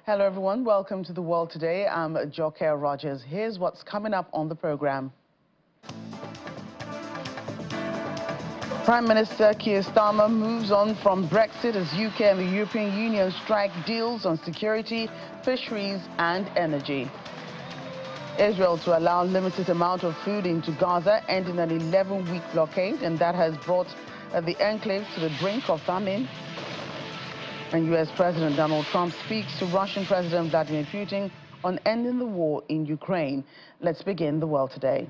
Hello, everyone. Welcome to The World Today. I'm Joker Rogers. Here's what's coming up on the program. Prime Minister Keir Starmer moves on from Brexit as UK and the European Union strike deals on security, fisheries and energy. Israel to allow limited amount of food into Gaza, ending an 11-week blockade, and that has brought the enclave to the brink of famine. And U.S. President Donald Trump speaks to Russian President Vladimir Putin on ending the war in Ukraine. Let's begin The World Today.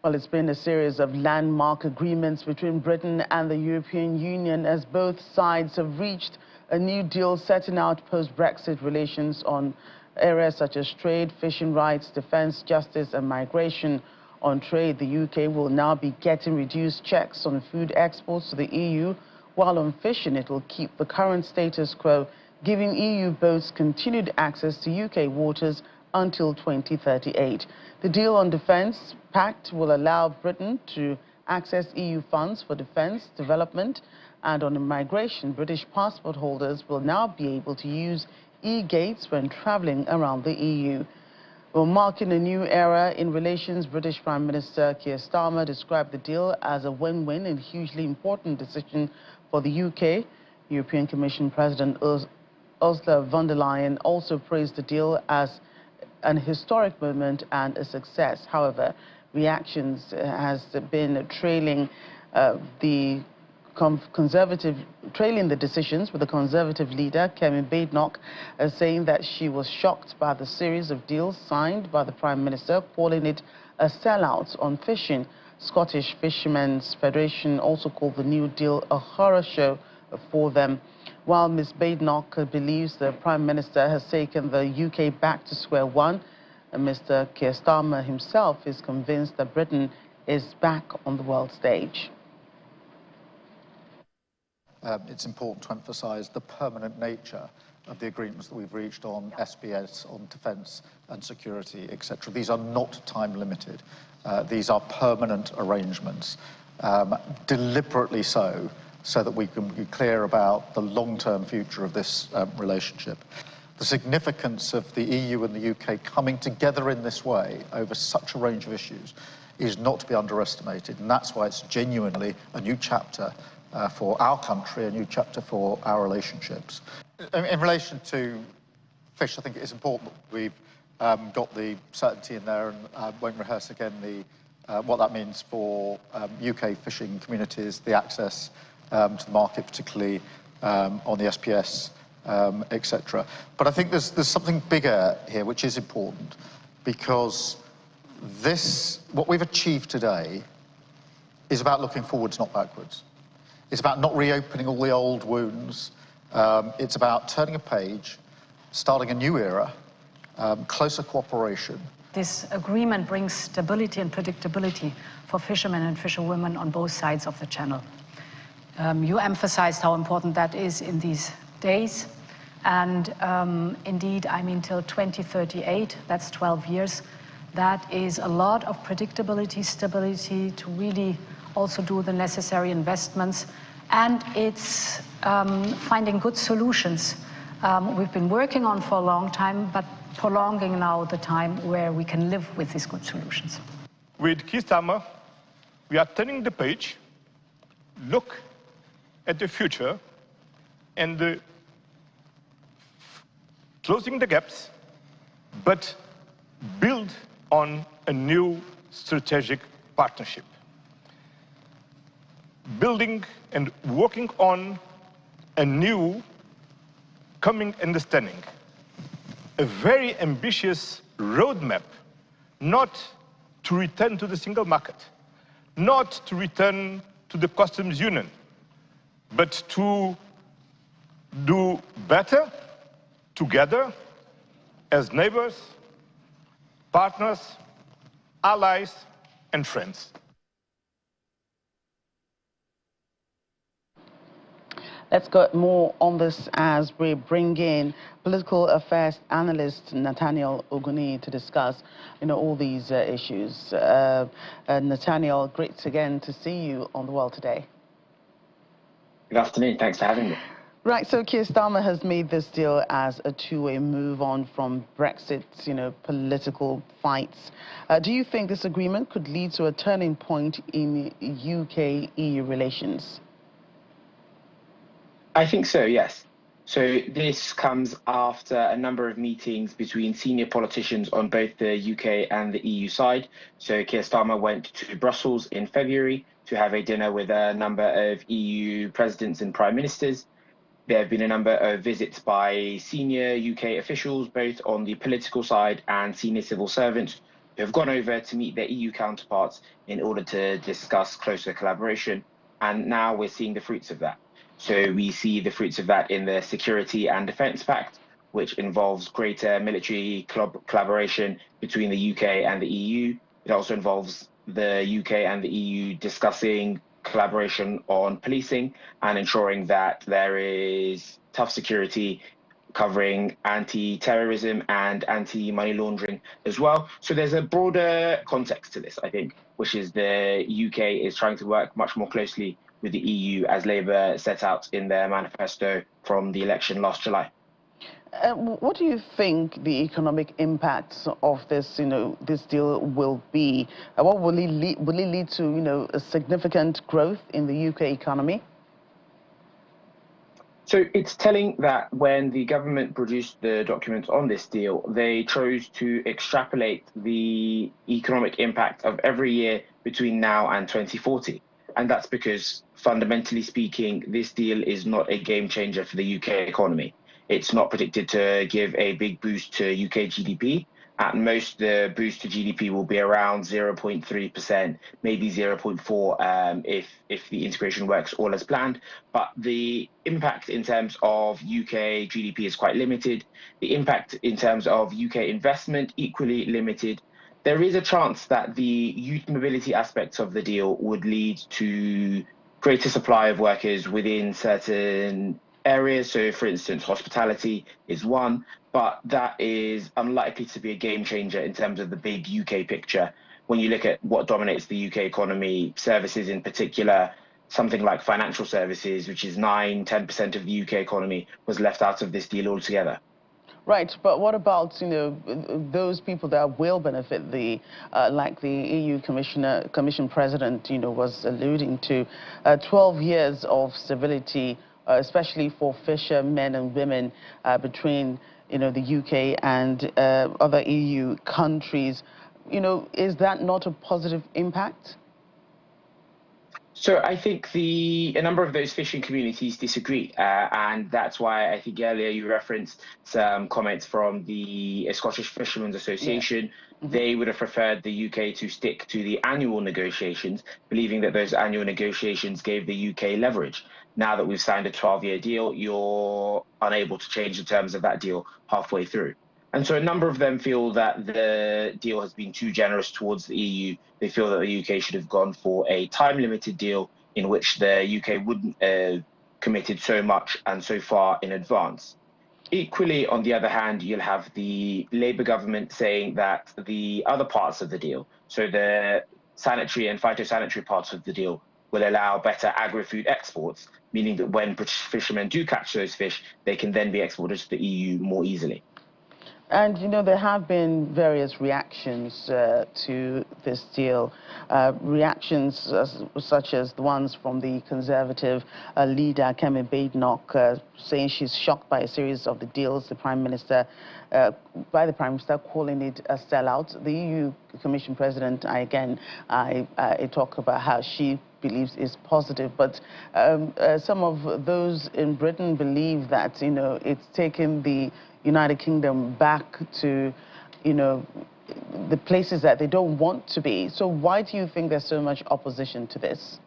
Well, it's been a series of landmark agreements between Britain and the European Union as both sides have reached a new deal setting out post-Brexit relations on areas such as trade, fishing rights, defense, justice and migration. On trade, the UK will now be getting reduced checks on food exports to the EU, while on fishing it will keep the current status quo, giving EU boats continued access to UK waters until 2038. The deal on defense pact will allow Britain to access EU funds for defense development, and on immigration, British passport holders will now be able to use e-gates when travelling around the EU. Well, marking a new era in relations, British Prime Minister Keir Starmer described the deal as a win-win and hugely important decision for the UK. European Commission President Ursula von der Leyen also praised the deal as an historic moment and a success. However, reactions has been trailing the decisions, with the Conservative leader, Kemi Badenoch, saying that she was shocked by the series of deals signed by the Prime Minister, calling it a sellout on fishing. Scottish Fishermen's Federation also called the new deal a horror show for them. While Ms. Badenoch believes the Prime Minister has taken the UK back to square one, Mr. Keir Starmer himself is convinced that Britain is back on the world stage. It's important to emphasise the permanent nature of the agreements that we've reached on SBS, on defence and security, etc. These are not time-limited. These are permanent arrangements, deliberately so that we can be clear about the long-term future of this relationship. The significance of the EU and the UK coming together in this way over such a range of issues is not to be underestimated, and that's why it's genuinely a new chapter for our country, a new chapter for our relationships. In relation to fish, I think it is important that we've got the certainty in there, and I won't rehearse again what that means for UK fishing communities, the access to the market, particularly on the SPS, etc. But I think there's something bigger here which is important, because what we've achieved today is about looking forwards, not backwards. It's about not reopening all the old wounds. It's about turning a page, starting a new era, closer cooperation. This agreement brings stability and predictability for fishermen and fisherwomen on both sides of the channel. You emphasized how important that is in these days. And indeed, I mean, till 2038, that's 12 years. That is a lot of predictability, stability to really also do the necessary investments, and it's finding good solutions we've been working on for a long time, but prolonging now the time where we can live with these good solutions. With Keir Starmer, we are turning the page, look at the future, and closing the gaps, but build on a new strategic partnership. Building and working on a new common understanding, a very ambitious roadmap, not to return to the single market, not to return to the customs union, but to do better together as neighbors, partners, allies and friends. Let's go more on this as we bring in political affairs analyst Nathaniel Oguni to discuss, all these issues. Nathaniel, great again to see you on The World Today. Good afternoon. Thanks for having me. Right, so Keir Starmer has made this deal as a two-way move on from Brexit's, political fights. Do you think this agreement could lead to a turning point in UK-EU relations? I think so, yes. So this comes after a number of meetings between senior politicians on both the UK and the EU side. So Keir Starmer went to Brussels in February to have a dinner with a number of EU presidents and prime ministers. There have been a number of visits by senior UK officials, both on the political side and senior civil servants, who have gone over to meet their EU counterparts in order to discuss closer collaboration. And now we're seeing the fruits of that. So we see the fruits of that in the Security and Defence Pact, which involves greater military collaboration between the UK and the EU. It also involves the UK and the EU discussing collaboration on policing and ensuring that there is tough security covering anti-terrorism and anti-money laundering as well. So there's a broader context to this, I think, which is the UK is trying to work much more closely with the EU as Labour set out in their manifesto from the election last July. What do you think the economic impacts of this, this deal will be? What will it lead? Will it lead to, a significant growth in the UK economy? So it's telling that when the government produced the documents on this deal, they chose to extrapolate the economic impact of every year between now and 2040. And that's because, fundamentally speaking, this deal is not a game changer for the UK economy. It's not predicted to give a big boost to UK GDP. At most, the boost to GDP will be around 0.3%, maybe 0.4% if the integration works all as planned. But the impact in terms of UK GDP is quite limited. The impact in terms of UK investment, equally limited. There is a chance that the youth mobility aspects of the deal would lead to greater supply of workers within certain areas. So, for instance, hospitality is one, but that is unlikely to be a game changer in terms of the big UK picture. When you look at what dominates the UK economy, services in particular, something like financial services, which is 9–10% of the UK economy, was left out of this deal altogether. Right, but what about, those people that will benefit, like the EU Commission President, was alluding to, 12 years of stability, especially for fishermen and women between, the UK and other EU countries. Is that not a positive impact? So I think a number of those fishing communities disagree, and that's why I think earlier you referenced some comments from the Scottish Fishermen's Association. Yeah. They would have preferred the UK to stick to the annual negotiations, believing that those annual negotiations gave the UK leverage. Now that we've signed a 12-year deal, you're unable to change the terms of that deal halfway through. And so a number of them feel that the deal has been too generous towards the EU. They feel that the UK should have gone for a time-limited deal in which the UK wouldn't have committed so much and so far in advance. Equally, on the other hand, you'll have the Labour government saying that the other parts of the deal, so the sanitary and phytosanitary parts of the deal, will allow better agri-food exports, meaning that when British fishermen do catch those fish, they can then be exported to the EU more easily. And, there have been various reactions to this deal, reactions such as the ones from the Conservative leader, Kemi Badenoch, saying she's shocked by a series of the deals by the Prime Minister, calling it a sellout. The EU Commission President, I talk about how she believes is positive, but some of those in Britain believe that, it's taken the United Kingdom back to, the places that they don't want to be. So why do you think there's so much opposition to this?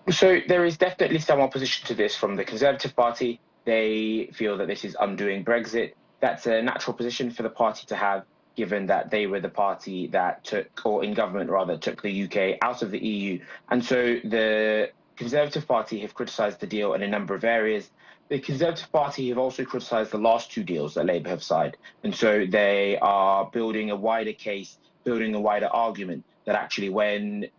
So there is definitely some opposition to this from the Conservative Party. They feel that this is undoing Brexit. That's a natural position for the party to have, given that they were the party that took the UK out of the EU. And so the Conservative Party have criticised the deal in a number of areas. The Conservative Party have also criticised the last two deals that Labour have signed. And so they are building a wider case, building a wider argument that actually when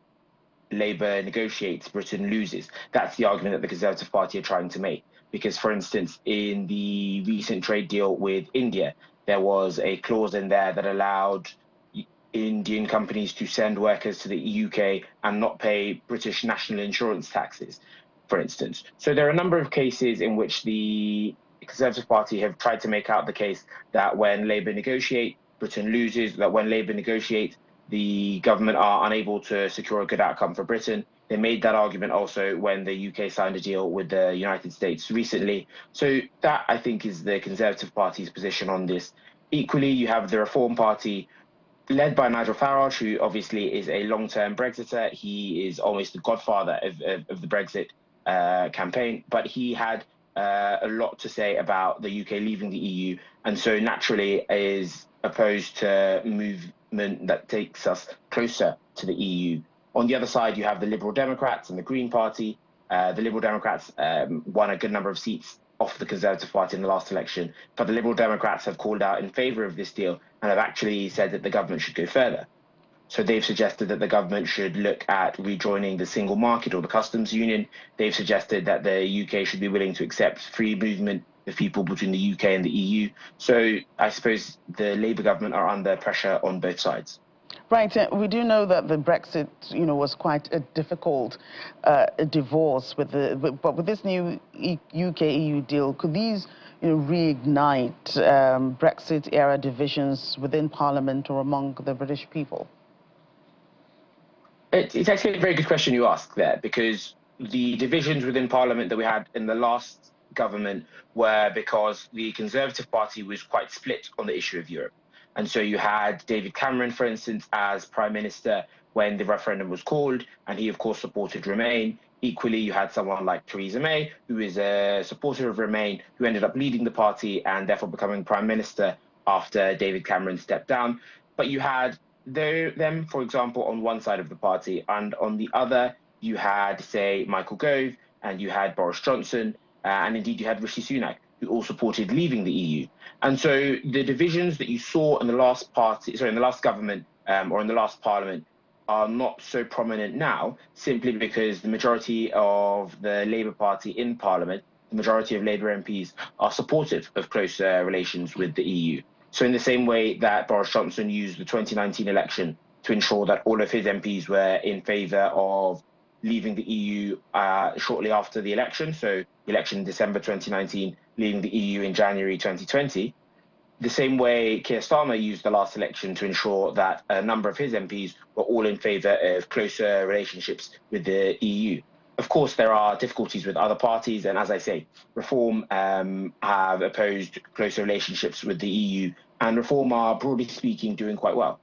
Labour negotiates, Britain loses. That's the argument that the Conservative Party are trying to make. Because, for instance, in the recent trade deal with India, there was a clause in there that allowed Indian companies to send workers to the UK and not pay British national insurance taxes, for instance. So there are a number of cases in which the Conservative Party have tried to make out the case that when Labour negotiate, Britain loses, that when Labour negotiate, the government are unable to secure a good outcome for Britain. They made that argument also when the UK signed a deal with the United States recently. So that, I think, is the Conservative Party's position on this. Equally, you have the Reform Party, led by Nigel Farage, who obviously is a long-term Brexiter. He is almost the godfather of the Brexit campaign, but he had a lot to say about the UK leaving the EU, and so naturally is opposed to movement that takes us closer to the EU. On the other side, you have the Liberal Democrats and the Green Party. The Liberal Democrats won a good number of seats off the Conservative Party in the last election, but the Liberal Democrats have called out in favour of this deal and have actually said that the government should go further. So they've suggested that the government should look at rejoining the single market or the customs union. They've suggested that the UK should be willing to accept free movement of people between the UK and the EU. So I suppose the Labour government are under pressure on both sides. Right. We do know that the Brexit, was quite a difficult divorce but with this new UK-EU deal, could these, reignite Brexit-era divisions within Parliament or among the British people? It's actually a very good question you ask there, because the divisions within Parliament that we had in the last government were because the Conservative Party was quite split on the issue of Europe. And so you had David Cameron, for instance, as Prime Minister when the referendum was called, and he, of course, supported Remain. Equally, you had someone like Theresa May, who is a supporter of Remain, who ended up leading the party and therefore becoming Prime Minister after David Cameron stepped down. But you had them, for example, on one side of the party, and on the other, you had, say, Michael Gove, and you had Boris Johnson, and indeed you had Rishi Sunak, who all supported leaving the EU. And so the divisions that you saw in the last government or in the last parliament are not so prominent now, simply because the majority of the Labour Party in Parliament, the majority of Labour MPs, are supportive of closer relations with the EU. So in the same way that Boris Johnson used the 2019 election to ensure that all of his MPs were in favour of leaving the EU shortly after the election, so the election in December 2019, leaving the EU in January 2020, the same way Keir Starmer used the last election to ensure that a number of his MPs were all in favour of closer relationships with the EU. Of course, there are difficulties with other parties, and as I say, Reform have opposed closer relationships with the EU, and Reform are, broadly speaking, doing quite well.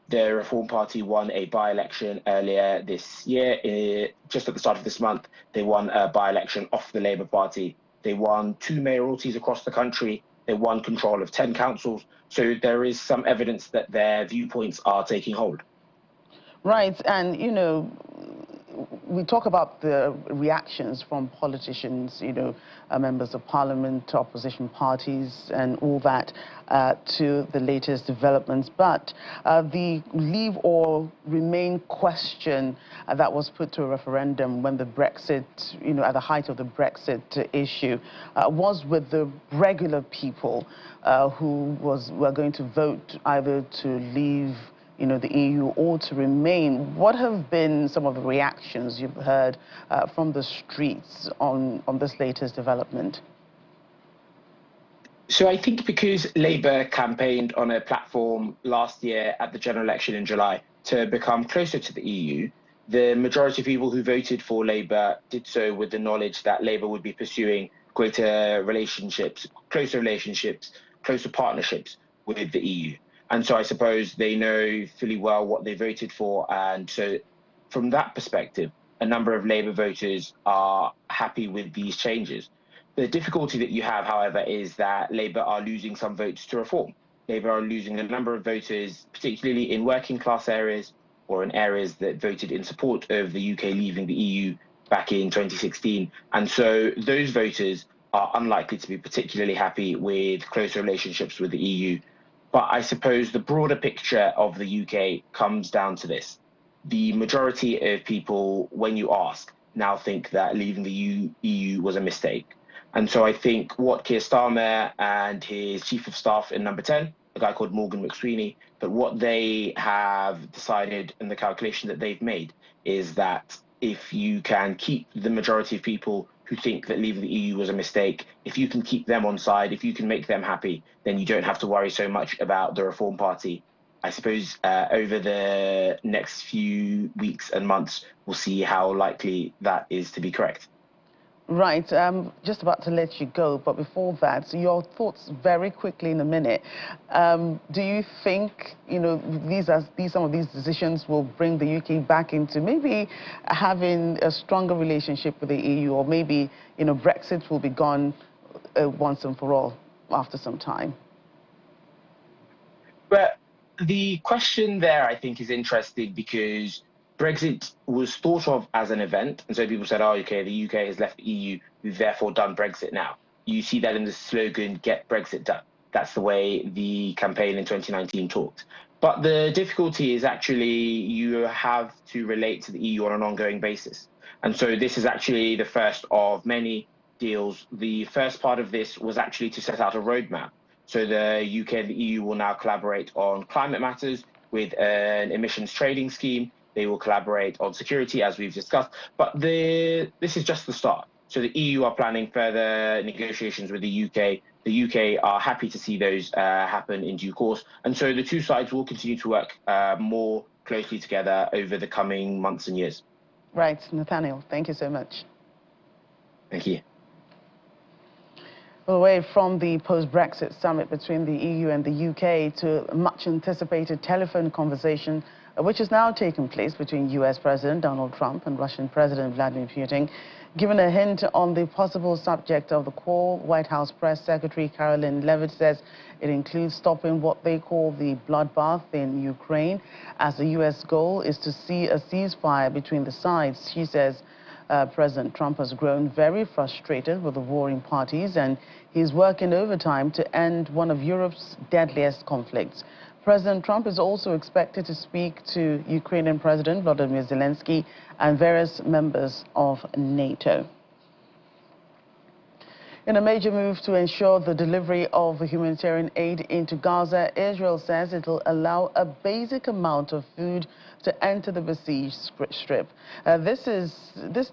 The Reform Party won a by-election earlier this year. Just at the start of this month, they won a by-election off the Labour Party. They won 2 mayoralties across the country. They won control of 10 councils. So there is some evidence that their viewpoints are taking hold. Right. And, we talk about the reactions from politicians, members of parliament, opposition parties, and all that to the latest developments. But the leave or remain question that was put to a referendum when the Brexit, at the height of the Brexit issue, was with the regular people who were going to vote either to leave the EU or to remain. What have been some of the reactions you've heard from the streets on this latest development? So I think because Labour campaigned on a platform last year at the general election in July to become closer to the EU, the majority of people who voted for Labour did so with the knowledge that Labour would be pursuing greater relationships, closer partnerships with the EU. And so I suppose they know fully well what they voted for. And so from that perspective, a number of Labour voters are happy with these changes. The difficulty that you have, however, is that Labour are losing some votes to Reform. Labour are losing a number of voters, particularly in working class areas or in areas that voted in support of the UK leaving the EU back in 2016. And so those voters are unlikely to be particularly happy with closer relationships with the EU. But I suppose the broader picture of the UK comes down to this. the majority of people, when you ask, now think that leaving the EU was a mistake. And so I think what Keir Starmer and his chief of staff in number 10, a guy called Morgan McSweeney, but what they have decided and the calculation that they've made is that if you can keep the majority of people who think that leaving the EU was a mistake, if you can keep them on side, if you can make them happy, then you don't have to worry so much about the Reform Party. I suppose over the next few weeks and months, we'll see how likely that is to be correct. Right, just about to let you go, but before that, so your thoughts very quickly in a minute. Do you think, you know, some of these decisions will bring the UK back into maybe having a stronger relationship with the EU, or maybe, you know, Brexit will be gone once and for all after some time? But the question there, I think, is interesting because Brexit was thought of as an event, and so people said, oh, okay, the UK has left the EU, we've therefore done Brexit now. You see that in the slogan, get Brexit done. That's the way the campaign in 2019 talked. But the difficulty is actually you have to relate to the EU on an ongoing basis. And so this is actually the first of many deals. The first part of this was actually to set out a roadmap. So the UK and the EU will now collaborate on climate matters with an emissions trading scheme. They will collaborate on security, as we've discussed. But this is just the start. So the EU are planning further negotiations with the UK. The UK are happy to see those happen in due course. And so the two sides will continue to work more closely together over the coming months and years. Right, Nathaniel, thank you so much. Thank you. Away from the post-Brexit summit between the EU and the UK to a much-anticipated telephone conversation which has now taken place between US President Donald Trump and Russian President Vladimir Putin. Given a hint on the possible subject of the call, White House Press Secretary Caroline Leavitt says it includes stopping what they call the bloodbath in Ukraine, as the US goal is to see a ceasefire between the sides. She says President Trump has grown very frustrated with the warring parties and he's working overtime to end one of Europe's deadliest conflicts. President Trump is also expected to speak to Ukrainian President Volodymyr Zelensky and various members of NATO. In a major move to ensure the delivery of humanitarian aid into Gaza, Israel says it will allow a basic amount of food to enter the besieged strip. This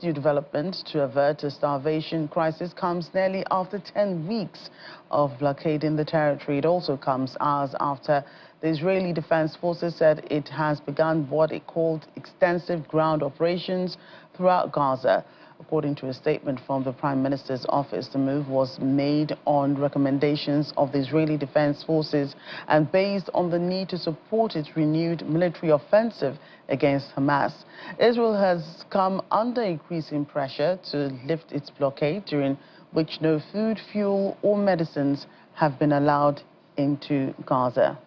new development to avert a starvation crisis comes nearly after 10 weeks of blockading the territory. It also comes hours after the Israeli Defense Forces said it has begun what it called extensive ground operations throughout Gaza. According to a statement from the Prime Minister's office, the move was made on recommendations of the Israeli Defense Forces and based on the need to support its renewed military offensive against Hamas. Israel has come under increasing pressure to lift its blockade, during which no food, fuel or medicines have been allowed into Gaza.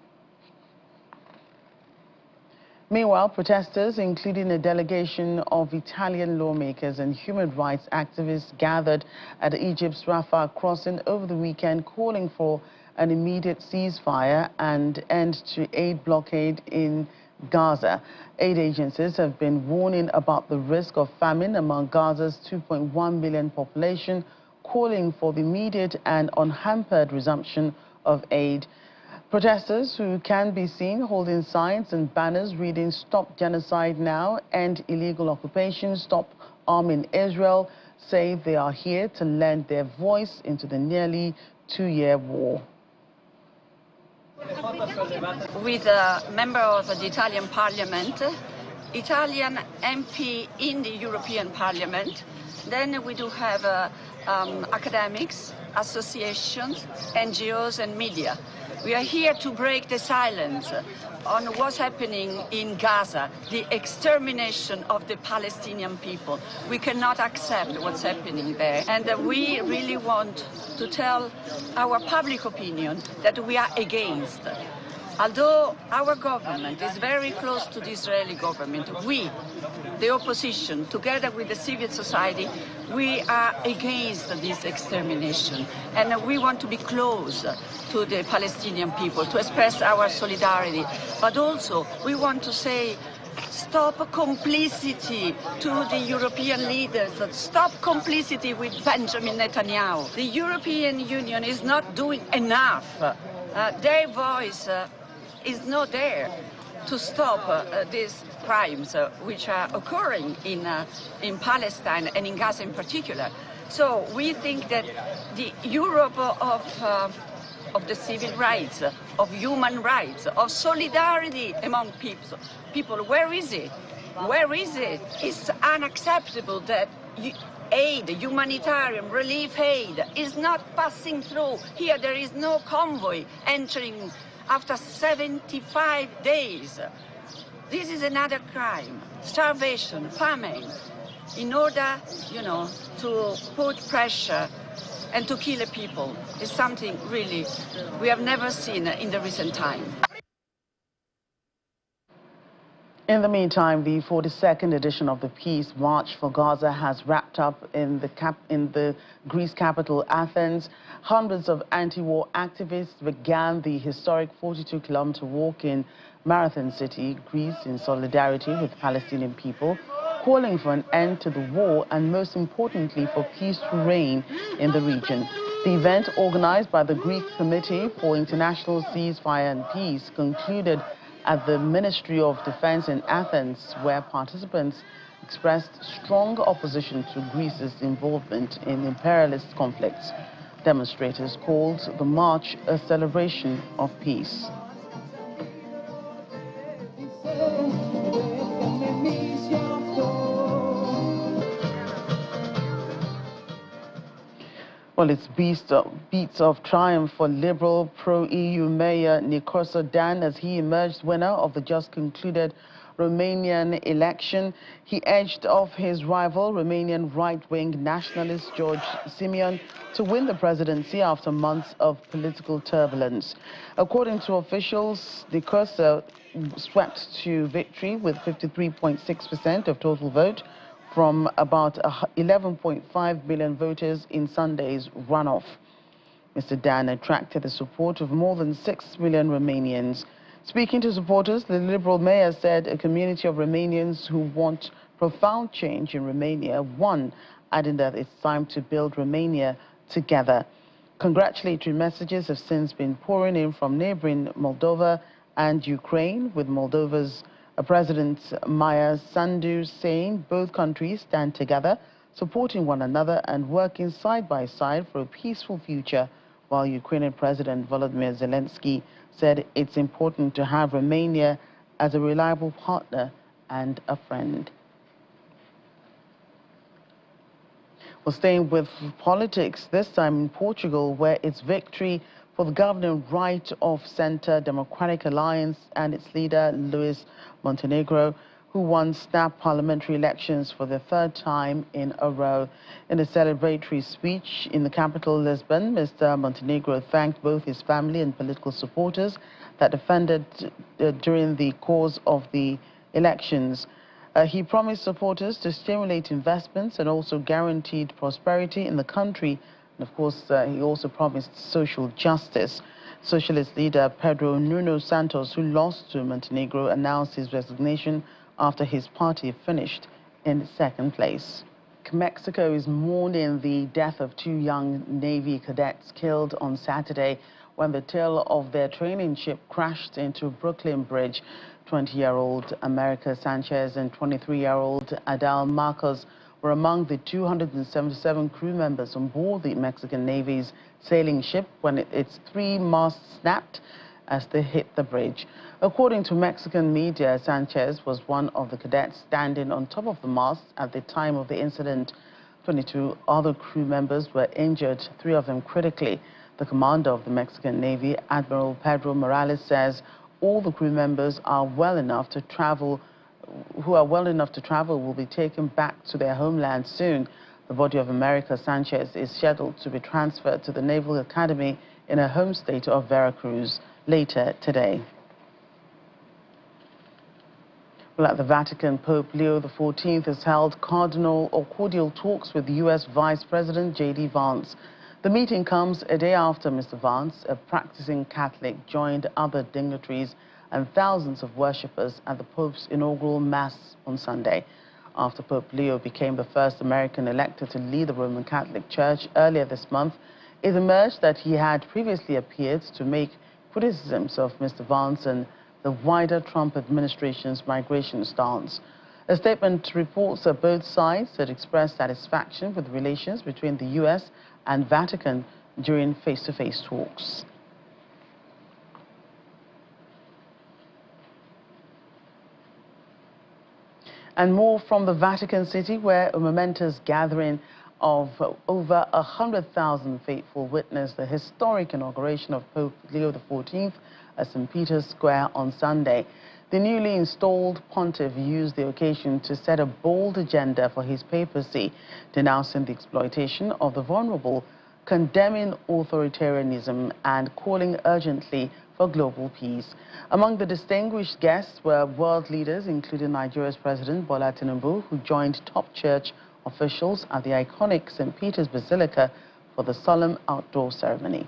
Meanwhile, protesters, including a delegation of Italian lawmakers and human rights activists, gathered at Egypt's Rafah crossing over the weekend, calling for an immediate ceasefire and end to aid blockade in Gaza. Aid agencies have been warning about the risk of famine among Gaza's 2.1 million population, calling for the immediate and unhampered resumption of aid. Protesters, who can be seen holding signs and banners reading "Stop Genocide Now, End Illegal Occupation, Stop Arming Israel," say they are here to lend their voice into the nearly 2-year war. With a member of the Italian Parliament, Italian MP in the European Parliament, then we do have academics, associations, NGOs and media. We are here to break the silence on what's happening in Gaza, the extermination of the Palestinian people. We cannot accept what's happening there. And we really want to tell our public opinion that we are against. Although our government is very close to the Israeli government, we, the opposition, together with the civil society, we are against this extermination. And we want to be close to the Palestinian people, to express our solidarity. But also, we want to say stop complicity to the European leaders, stop complicity with Benjamin Netanyahu. The European Union is not doing enough. Their voice is not there to stop these crimes which are occurring in Palestine and in Gaza in particular. So we think that the Europe of the civil rights, of human rights, of solidarity among people, where is it? Where is it? It's unacceptable that aid, humanitarian relief aid, is not passing through. Here there is no convoy entering after 75 days. This is another crime, starvation, famine, in order, to put pressure and to kill people is something really we have never seen in the recent time. In the meantime, the 42nd edition of the Peace March for Gaza has wrapped up in the Greece capital, Athens. Hundreds of anti-war activists began the historic 42-kilometer walk in Marathon City, Greece, in solidarity with Palestinian people, calling for an end to the war and, most importantly, for peace to reign in the region. The event, organized by the Greek Committee for International Ceasefire and Peace, concluded at the Ministry of Defense in Athens, where participants expressed strong opposition to Greece's involvement in imperialist conflicts. Demonstrators called the march a celebration of peace. Well, it's beats of triumph for Liberal pro-EU Mayor Nicolae Dan as he emerged winner of the just concluded Romanian election. He edged off his rival, Romanian right-wing nationalist George Simion, to win the presidency after months of political turbulence. According to officials, Nicolae swept to victory with 53.6% of total vote from about 11.5 million voters in Sunday's runoff. Mr. Dan attracted the support of more than 6 million Romanians. Speaking to supporters, the Liberal mayor said a community of Romanians who want profound change in Romania won, adding that it's time to build Romania together. Congratulatory messages have since been pouring in from neighboring Moldova and Ukraine, with Moldova's President Maia Sandu saying both countries stand together, supporting one another and working side by side for a peaceful future, while Ukrainian President Volodymyr Zelensky said it's important to have Romania as a reliable partner and a friend. Well, staying with politics, this time in Portugal, where its victory for the governing right of centre Democratic Alliance and its leader, Luis Montenegro, who won snap parliamentary elections for the third time in a row. In a celebratory speech in the capital, Lisbon, Mr. Montenegro thanked both his family and political supporters that defended during the course of the elections. He promised supporters to stimulate investments and also guaranteed prosperity in the country. And of course, he also promised social justice. Socialist leader Pedro Nuno Santos, who lost to Montenegro, announced his resignation after his party finished in second place. Mexico is mourning the death of two young Navy cadets killed on Saturday when the tail of their training ship crashed into Brooklyn Bridge. 20-year-old America Sanchez and 23-year-old Adal Marcos were among the 277 crew members on board the Mexican Navy's sailing ship when its three masts snapped as they hit the bridge. According to Mexican media, Sanchez was one of the cadets standing on top of the mast at the time of the incident. 22 other crew members were injured, 3 of them critically. The commander of the Mexican Navy, Admiral Pedro Morales, says all the crew members are well enough to travel will be taken back to their homeland soon. The body of America Sanchez is scheduled to be transferred to the Naval Academy in her home state of Veracruz later today. Well, at the Vatican, Pope Leo XIV has held cordial talks with U.S. Vice President J.D. Vance. The meeting comes a day after Mr. Vance, a practicing Catholic, joined other dignitaries and thousands of worshippers at the Pope's inaugural Mass on Sunday. After Pope Leo became the first American elected to lead the Roman Catholic Church earlier this month, it emerged that he had previously appeared to make criticisms of Mr. Vance and the wider Trump administration's migration stance. A statement reports that both sides had expressed satisfaction with relations between the U.S. and Vatican during face-to-face talks. And more from the Vatican City, where a momentous gathering of over 100,000 faithful witnessed the historic inauguration of Pope Leo XIV at St. Peter's Square on Sunday. The newly installed pontiff used the occasion to set a bold agenda for his papacy, denouncing the exploitation of the vulnerable, condemning authoritarianism, and calling urgently for global peace. Among the distinguished guests were world leaders, including Nigeria's President Bola Tinubu, who joined top church officials at the iconic St. Peter's Basilica for the solemn outdoor ceremony.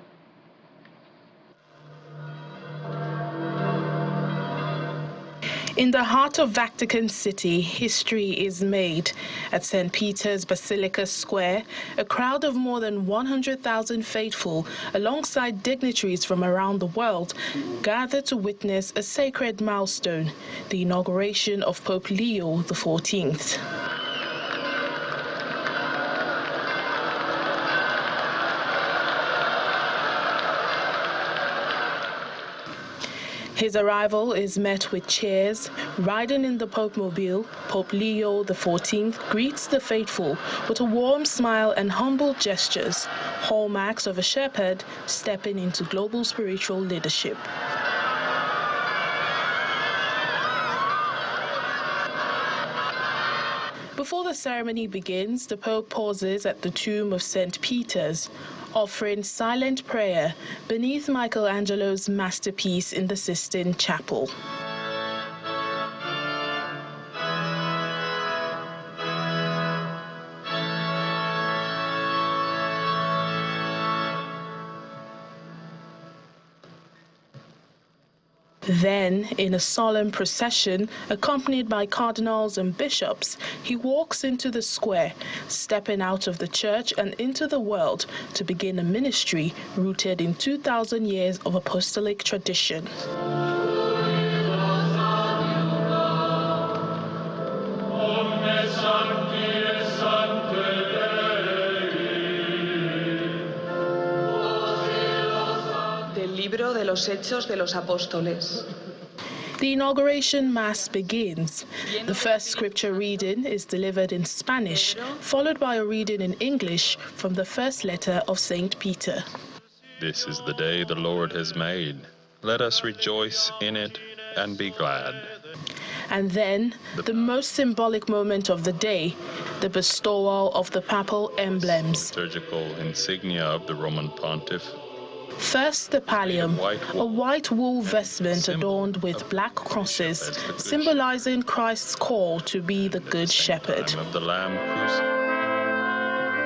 In the heart of Vatican City, history is made. At St. Peter's Basilica Square, a crowd of more than 100,000 faithful, alongside dignitaries from around the world, gathered to witness a sacred milestone, the inauguration of Pope Leo XIV. His arrival is met with cheers. Riding in the Pope-mobile, Pope Leo XIV greets the faithful with a warm smile and humble gestures, hallmarks of a shepherd stepping into global spiritual leadership. Before the ceremony begins, the Pope pauses at the tomb of St. Peter's, offering silent prayer beneath Michelangelo's masterpiece in the Sistine Chapel. Then, in a solemn procession, accompanied by cardinals and bishops, he walks into the square, stepping out of the church and into the world to begin a ministry rooted in 2,000 years of apostolic tradition. Libro de los Hechos de los Apóstoles. The inauguration Mass begins. The first scripture reading is delivered in Spanish, followed by a reading in English from the first letter of St. Peter. This is the day the Lord has made. Let us rejoice in it and be glad. And then, the most symbolic moment of the day, the bestowal of the papal emblems. Liturgical insignia of the Roman pontiff. First, the pallium, a white wool vestment adorned with black crosses, symbolizing Christ's call to be the Good Shepherd. Of the Lamb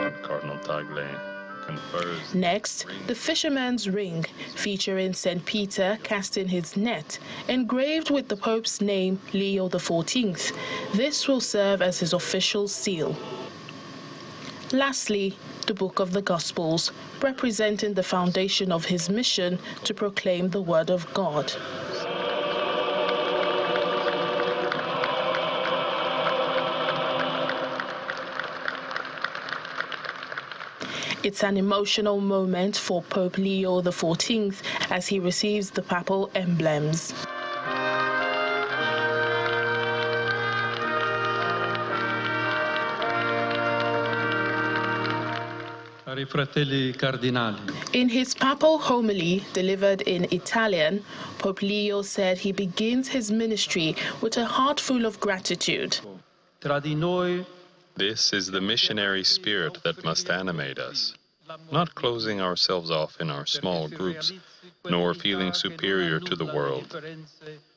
and Cardinal Tagle confers. Next, the fisherman's ring, featuring St. Peter casting his net, engraved with the Pope's name, Leo XIV. This will serve as his official seal. Lastly, the Book of the Gospels, representing the foundation of his mission to proclaim the Word of God. It's an emotional moment for Pope Leo XIV as he receives the papal emblems. In his papal homily, delivered in Italian, Pope Leo said he begins his ministry with a heart full of gratitude. This is the missionary spirit that must animate us, not closing ourselves off in our small groups, nor feeling superior to the world.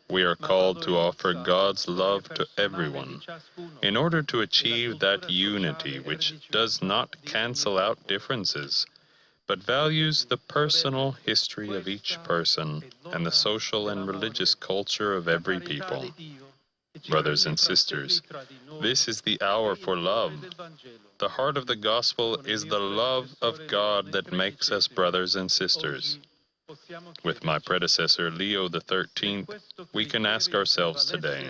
We are called to offer God's love to everyone in order to achieve that unity which does not cancel out differences, but values the personal history of each person and the social and religious culture of every people. Brothers and sisters, this is the hour for love. The heart of the gospel is the love of God that makes us brothers and sisters. With my predecessor, Leo XIII, we can ask ourselves today.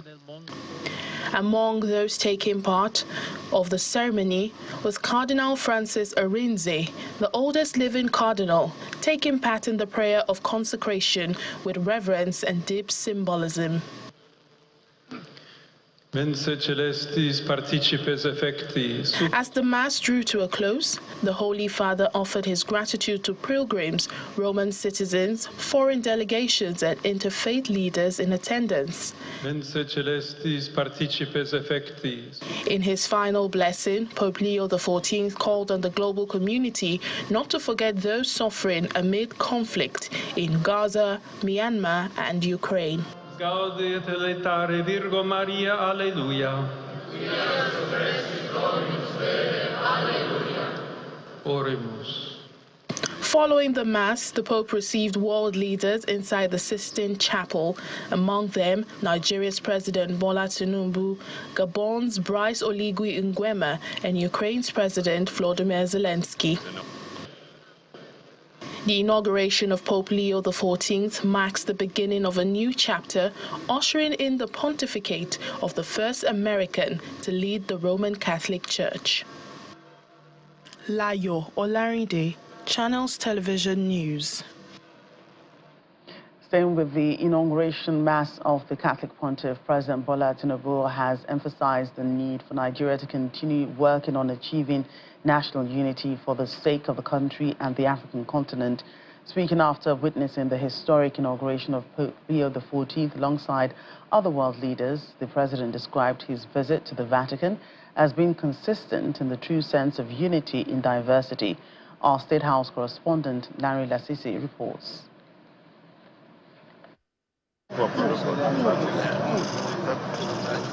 Among those taking part of the ceremony was Cardinal Francis Arinze, the oldest living cardinal, taking part in the prayer of consecration with reverence and deep symbolism. As the Mass drew to a close, the Holy Father offered his gratitude to pilgrims, Roman citizens, foreign delegations, and interfaith leaders in attendance. In his final blessing, Pope Leo XIV called on the global community not to forget those suffering amid conflict in Gaza, Myanmar, and Ukraine. Gaudet letare Virgo Maria, Alleluia. Oremus. Following the Mass, the Pope received world leaders inside the Sistine Chapel, among them Nigeria's President Bola Tinubu, Gabon's Brice Oligui Nguema, and Ukraine's President Volodymyr Zelensky. The inauguration of Pope Leo XIV marks the beginning of a new chapter, ushering in the pontificate of the first American to lead the Roman Catholic Church. Layo Olarinde, Channels Television News. Staying with the inauguration mass of the Catholic Pontiff, President Bola Tinubu has emphasized the need for Nigeria to continue working on achieving national unity for the sake of the country and the African continent. Speaking after witnessing the historic inauguration of Pope Leo XIV alongside other world leaders, the president described his visit to the Vatican as being consistent in the true sense of unity in diversity. Our State House correspondent, Larry Lasisi, reports.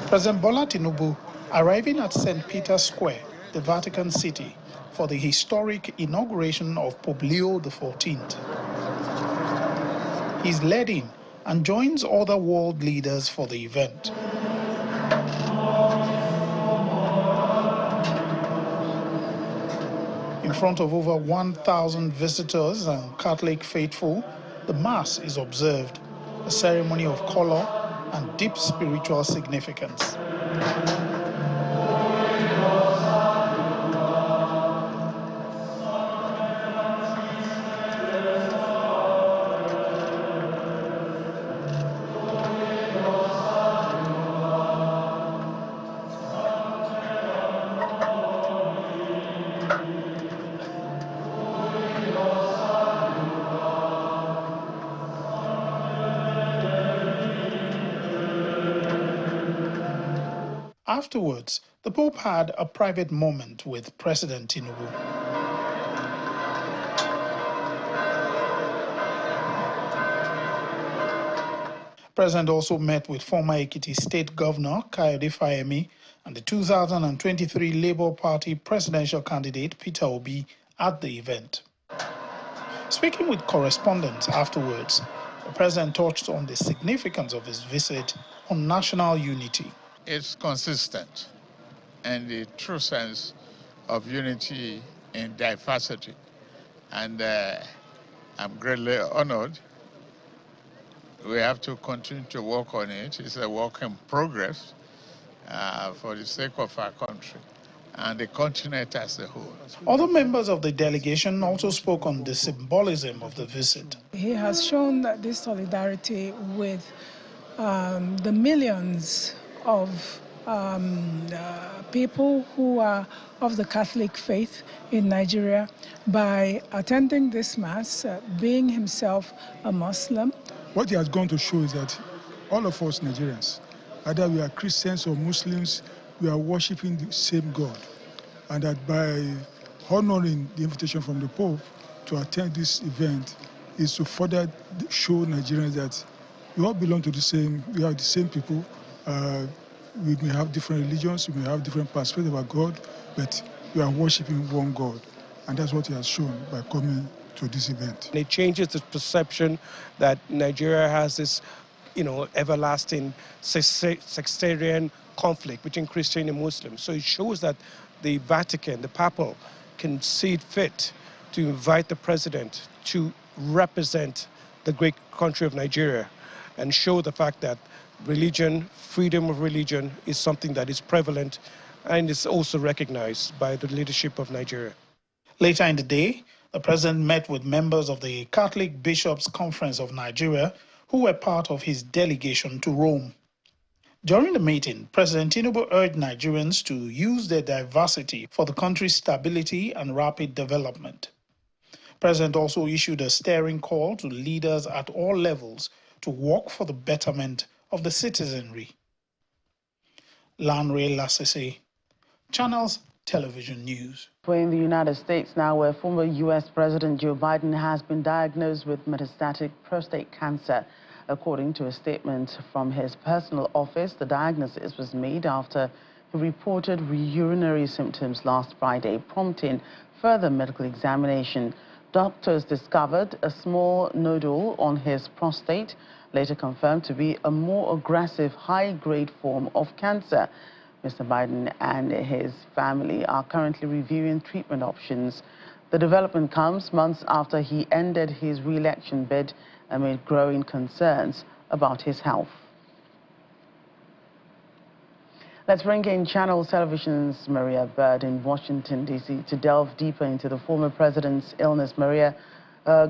President Bola Tinubu arriving at St. Peter's Square, the Vatican City, for the historic inauguration of Pope Leo XIV. He's led in and joins other world leaders for the event. In front of over 1,000 visitors and Catholic faithful, the Mass is observed, a ceremony of color and deep spiritual significance. Afterwards, the Pope had a private moment with President Tinubu. The President also met with former Ekiti State Governor Kayode Fayemi and the 2023 Labour Party presidential candidate Peter Obi at the event. Speaking with correspondents afterwards, the President touched on the significance of his visit on national unity. It's consistent in the true sense of unity in diversity. And I'm greatly honored. We have to continue to work on it. It's a work in progress for the sake of our country and the continent as a whole. Other members of the delegation also spoke on the symbolism of the visit. He has shown that this solidarity with the millions of people who are of the Catholic faith in Nigeria by attending this Mass, being himself a Muslim. What he has gone to show is that all of us Nigerians, either we are Christians or Muslims, we are worshiping the same God. And that by honoring the invitation from the Pope to attend this event is to further show Nigerians that we all belong to the same, we are the same people. We may have different religions, we may have different perspectives about God, but we are worshiping one God. And that's what he has shown by coming to this event. It changes the perception that Nigeria has this, everlasting sectarian conflict between Christian and Muslims. So it shows that the Vatican, the Papal, can see it fit to invite the president to represent the great country of Nigeria and show the fact that religion, freedom of religion, is something that is prevalent and is also recognized by the leadership of Nigeria. Later in the day, the president met with members of the Catholic Bishops' Conference of Nigeria, who were part of his delegation to Rome. During the meeting, President Tinubu urged Nigerians to use their diversity for the country's stability and rapid development. The president also issued a stirring call to leaders at all levels to work for the betterment of the citizenry. Lanre Lasese, Channels Television News. We're in the United States now, where former U.S. President Joe Biden has been diagnosed with metastatic prostate cancer. According to a statement from his personal office, the diagnosis was made after he reported urinary symptoms last Friday, prompting further medical examination. Doctors discovered a small nodule on his prostate, later confirmed to be a more aggressive, high-grade form of cancer. Mr. Biden and his family are currently reviewing treatment options. The development comes months after he ended his re-election bid amid growing concerns about his health. Let's bring in Channel Television's Maria Bird in Washington, D.C. to delve deeper into the former president's illness. Maria,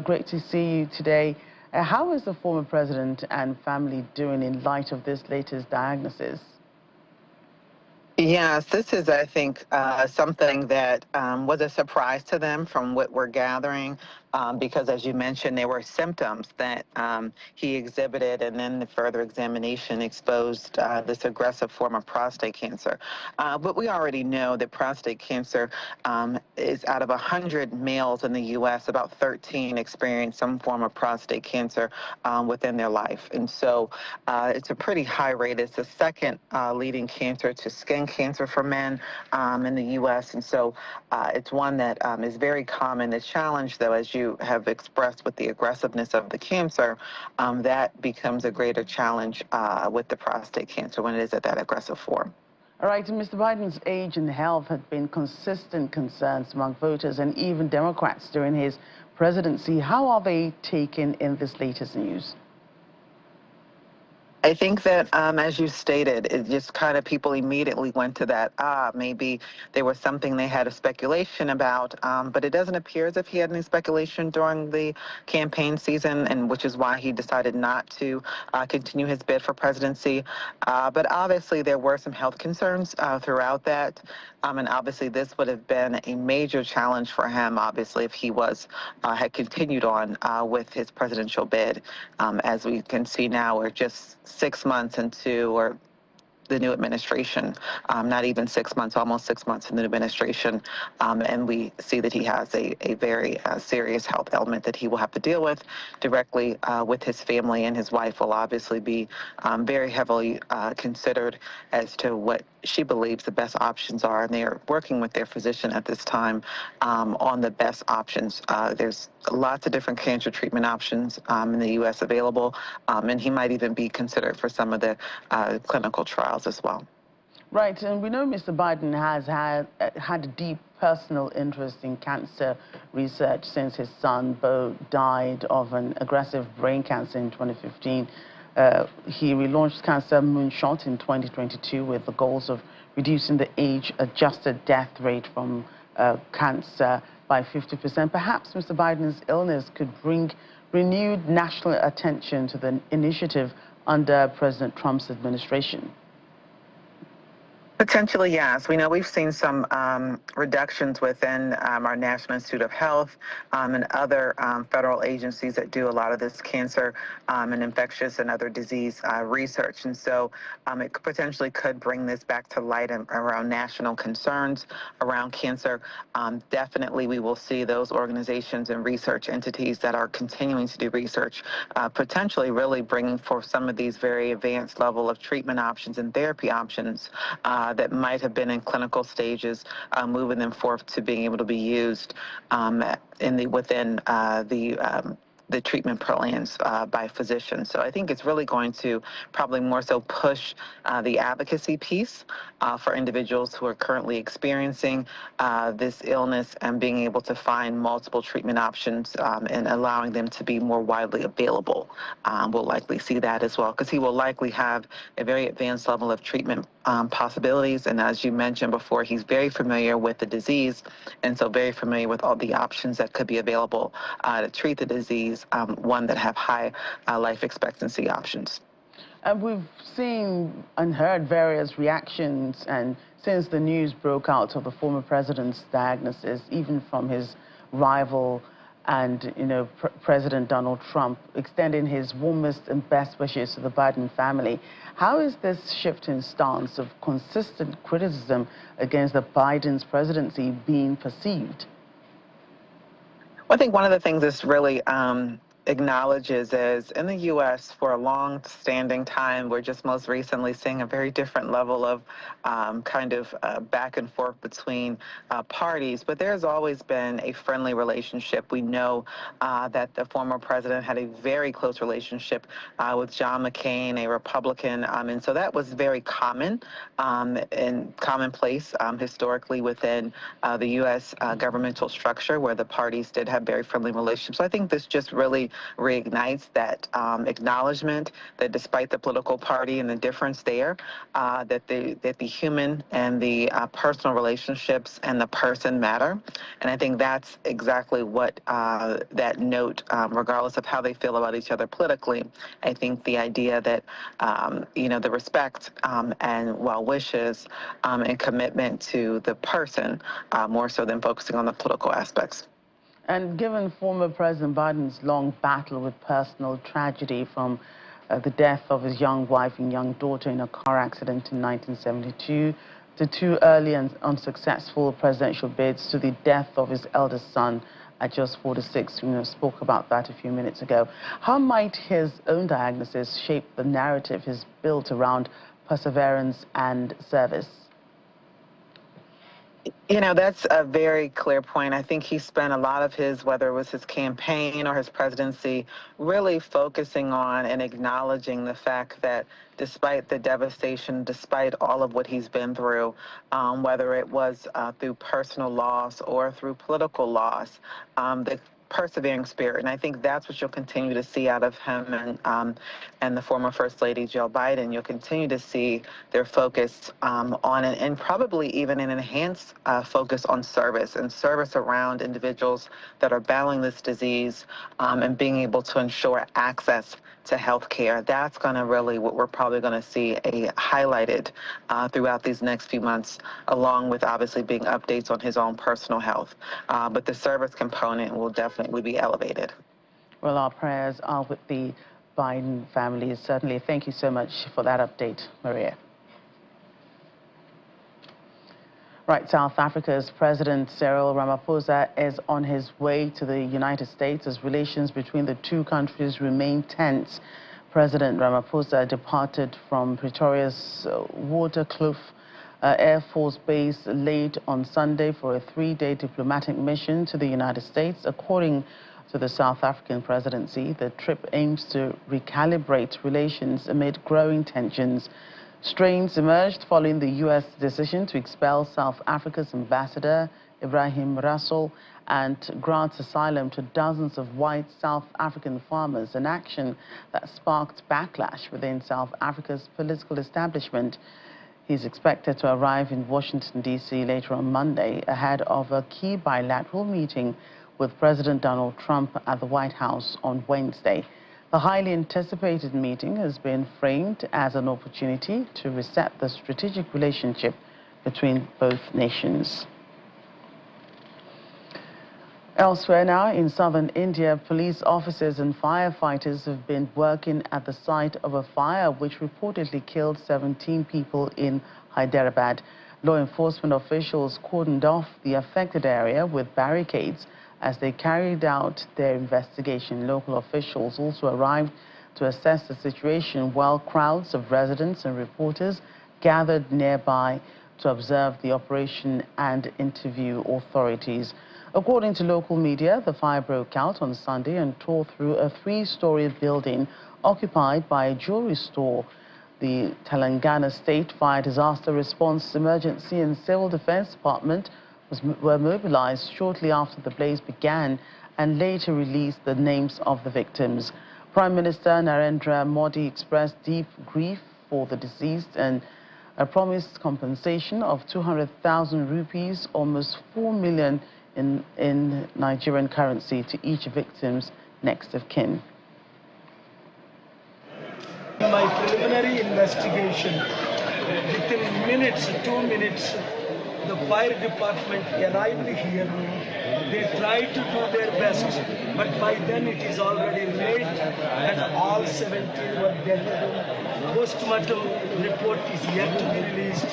great to see you today. How is the former president and family doing in light of this latest diagnosis? Yes, this is, I think, something that was a surprise to them from what we're gathering, because, as you mentioned, there were symptoms that he exhibited, and then the further examination exposed this aggressive form of prostate cancer. But we already know that prostate cancer is out of 100 males in the U.S., about 13 experience some form of prostate cancer within their life. And so it's a pretty high rate. It's the second leading cancer to skin cancer for men in the U.S., and so it's one that is very common. The challenge, though, as you have expressed with the aggressiveness of the cancer, that becomes a greater challenge with the prostate cancer when it is at that aggressive form. All right, Mr. Biden's age and health had been consistent concerns among voters and even Democrats during his presidency. How are they taken in this latest news? I think that, as you stated, it just kind of people immediately went to that, maybe there was something they had a speculation about, but it doesn't appear as if he had any speculation during the campaign season, and which is why he decided not to continue his bid for presidency. But obviously there were some health concerns throughout that, and obviously this would have been a major challenge for him, obviously, if he was had continued on with his presidential bid. As we can see now, we're just 6 months into the new administration, not even 6 months, almost 6 months in the administration, and we see that he has a very serious health ailment that he will have to deal with directly with his family, and his wife will obviously be very heavily considered as to what she believes the best options are, and they are working with their physician at this time on the best options. There's lots of different cancer treatment options in the U.S. available, and he might even be considered for some of the clinical trials as well. Right, and we know Mr. Biden has had a deep personal interest in cancer research since his son, Beau, died of an aggressive brain cancer in 2015. He relaunched Cancer Moonshot in 2022 with the goals of reducing the age-adjusted death rate from cancer by 50%. Perhaps Mr. Biden's illness could bring renewed national attention to the initiative under President Trump's administration. Potentially, yes. We know we've seen some reductions within our National Institute of Health and other federal agencies that do a lot of this cancer and infectious and other disease research. And so it potentially could bring this back to light around national concerns around cancer. Definitely, we will see those organizations and research entities that are continuing to do research potentially really bringing forth some of these very advanced level of treatment options and therapy options that might have been in clinical stages, moving them forth to being able to be used within the treatment plans by physicians. So I think it's really going to probably more so push the advocacy piece for individuals who are currently experiencing this illness and being able to find multiple treatment options and allowing them to be more widely available. We'll likely see that as well, because he will likely have a very advanced level of treatment possibilities. And as you mentioned before, he's very familiar with the disease, and so very familiar with all the options that could be available to treat the disease, one that have high life expectancy options. And we've seen and heard various reactions, and since the news broke out of the former president's diagnosis, even from his rival and, President Donald Trump, extending his warmest and best wishes to the Biden family. How is this shift in stance of consistent criticism against the Biden's presidency being perceived? Well, I think one of the things this really acknowledges is in the U.S. for a long-standing time, we're just most recently seeing a very different level of back and forth between parties, but there's always been a friendly relationship. We know that the former president had a very close relationship with John McCain, a Republican, and so that was very common and commonplace historically within the U.S. Governmental structure, where the parties did have very friendly relationships. So I think this just really reignites that acknowledgement that despite the political party and the difference there, that the human and the personal relationships and the person matter. And I think that's exactly what that note, regardless of how they feel about each other politically, I think the idea that, the respect and well wishes and commitment to the person more so than focusing on the political aspects. And given former President Biden's long battle with personal tragedy from the death of his young wife and young daughter in a car accident in 1972, to two early and unsuccessful presidential bids, to the death of his eldest son at just 46, spoke about that a few minutes ago. How might his own diagnosis shape the narrative he's built around perseverance and service? That's a very clear point. I think he spent a lot of his, whether it was his campaign or his presidency, really focusing on and acknowledging the fact that despite the devastation, despite all of what he's been through, whether it was through personal loss or through political loss, the persevering spirit. And I think that's what you'll continue to see out of him and the former First Lady, Jill Biden. You'll continue to see their focus on and probably even an enhanced focus on service and service around individuals that are battling this disease and being able to ensure access to health care. That's going to really what we're probably going to see highlighted throughout these next few months, along with obviously being updates on his own personal health. But the service component will definitely be elevated. Well, our prayers are with the Biden family, certainly. Thank you so much for that update, Maria. Right, South Africa's President Cyril Ramaphosa is on his way to the United States as relations between the two countries remain tense. President Ramaphosa departed from Pretoria's Waterkloof Air Force Base late on Sunday for a 3-day diplomatic mission to the United States. According to the South African presidency, the trip aims to recalibrate relations amid growing tensions. Strains emerged following the U.S. decision to expel South Africa's ambassador, Ibrahim Rasool, and grant asylum to dozens of white South African farmers, an action that sparked backlash within South Africa's political establishment. He's expected to arrive in Washington, D.C. later on Monday, ahead of a key bilateral meeting with President Donald Trump at the White House on Wednesday. The highly anticipated meeting has been framed as an opportunity to reset the strategic relationship between both nations. Elsewhere now, in southern India, police officers and firefighters have been working at the site of a fire which reportedly killed 17 people in Hyderabad. Law enforcement officials cordoned off the affected area with barricades as they carried out their investigation. Local officials also arrived to assess the situation while crowds of residents and reporters gathered nearby to observe the operation and interview authorities. According to local media, the fire broke out on Sunday and tore through a 3-story building occupied by a jewelry store. The Telangana State Fire Disaster Response Emergency and Civil Defense Department were mobilized shortly after the blaze began and later released the names of the victims. Prime Minister Narendra Modi expressed deep grief for the deceased and promised compensation of 200,000 rupees, almost 4 million in Nigerian currency, to each victim's next of kin. My preliminary investigation, within minutes, 2 minutes, the fire department arrived here. They tried to do their best, but by then it is already late and all 17 were dead. Postmortem report is yet to be released.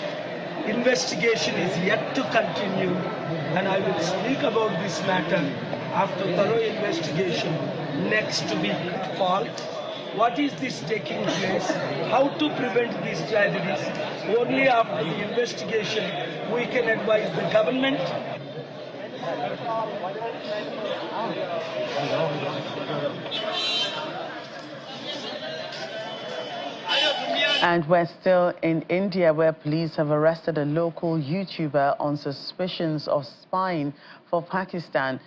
Investigation is yet to continue, and I will speak about this matter after thorough investigation next week. Fault. What is this taking place? How to prevent these tragedies? Only after the investigation we can advise the government. And we're still in India, where police have arrested a local YouTuber on suspicions of spying for Pakistan.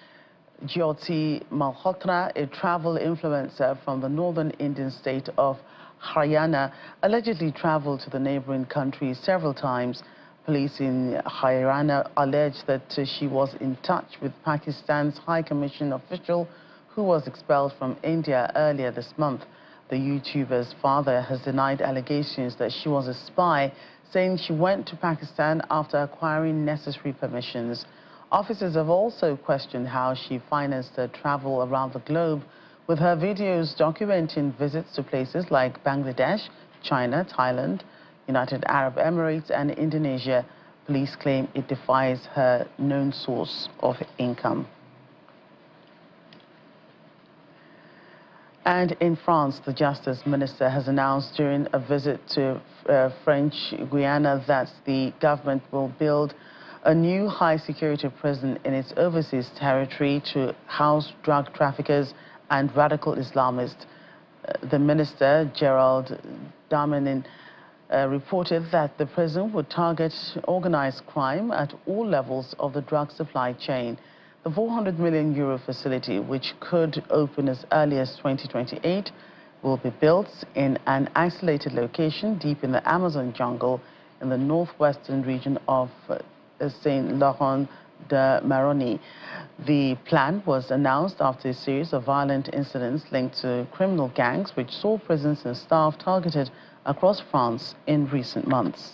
Jyoti Malhotra, a travel influencer from the northern Indian state of Haryana, allegedly traveled to the neighboring country several times. Police in Haryana allege that she was in touch with Pakistan's High Commission official who was expelled from India earlier this month. The YouTuber's father has denied allegations that she was a spy, saying she went to Pakistan after acquiring necessary permissions. Officers have also questioned how she financed her travel around the globe, with her videos documenting visits to places like Bangladesh, China, Thailand, United Arab Emirates and Indonesia. Police claim it defies her known source of income. And in France, the Justice Minister has announced during a visit to French Guiana that the government will build a new high-security prison in its overseas territory to house drug traffickers and radical Islamists. The minister, Gerald Darmanin, reported that the prison would target organized crime at all levels of the drug supply chain. The €400 million facility, which could open as early as 2028, will be built in an isolated location deep in the Amazon jungle in the northwestern region of Saint Laurent de Maroni. The plan was announced after a series of violent incidents linked to criminal gangs which saw prisons and staff targeted across France in recent months.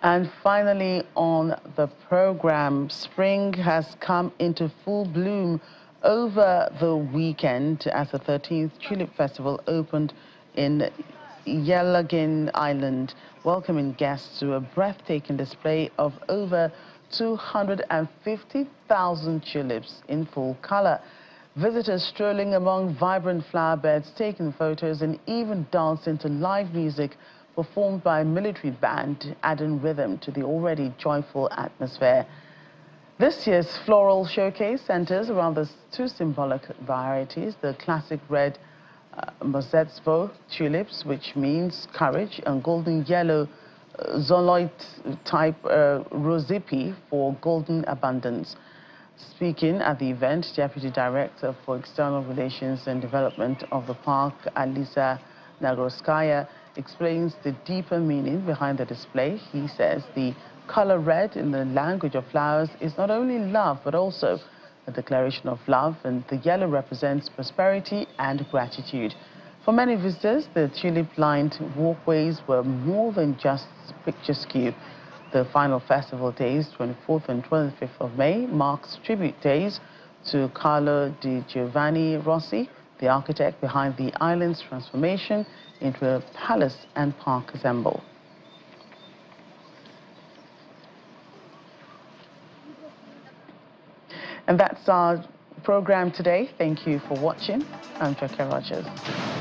And finally, on the program, spring has come into full bloom over the weekend as the 13th Tulip Festival opened in Yellagin Island, welcoming guests to a breathtaking display of over 250,000 tulips in full color. Visitors strolling among vibrant flower beds, taking photos and even dancing to live music performed by a military band, adding rhythm to the already joyful atmosphere. This year's floral showcase centers around the two symbolic varieties, the classic red Mosetsvo tulips, which means courage, and golden yellow Zoloit type Rosipi for golden abundance. Speaking at the event, Deputy Director for External Relations and Development of the park, Alisa Nagroskaya, explains the deeper meaning behind the display. He says the color red in the language of flowers is not only love, but also a declaration of love, and the yellow represents prosperity and gratitude. For many visitors, the tulip-lined walkways were more than just picturesque. The final festival days, 24th and 25th of May, marks tribute days to Carlo Di Giovanni Rossi, the architect behind the island's transformation into a palace and park assemble. And that's our program today. Thank you for watching. I'm Joke Rogers.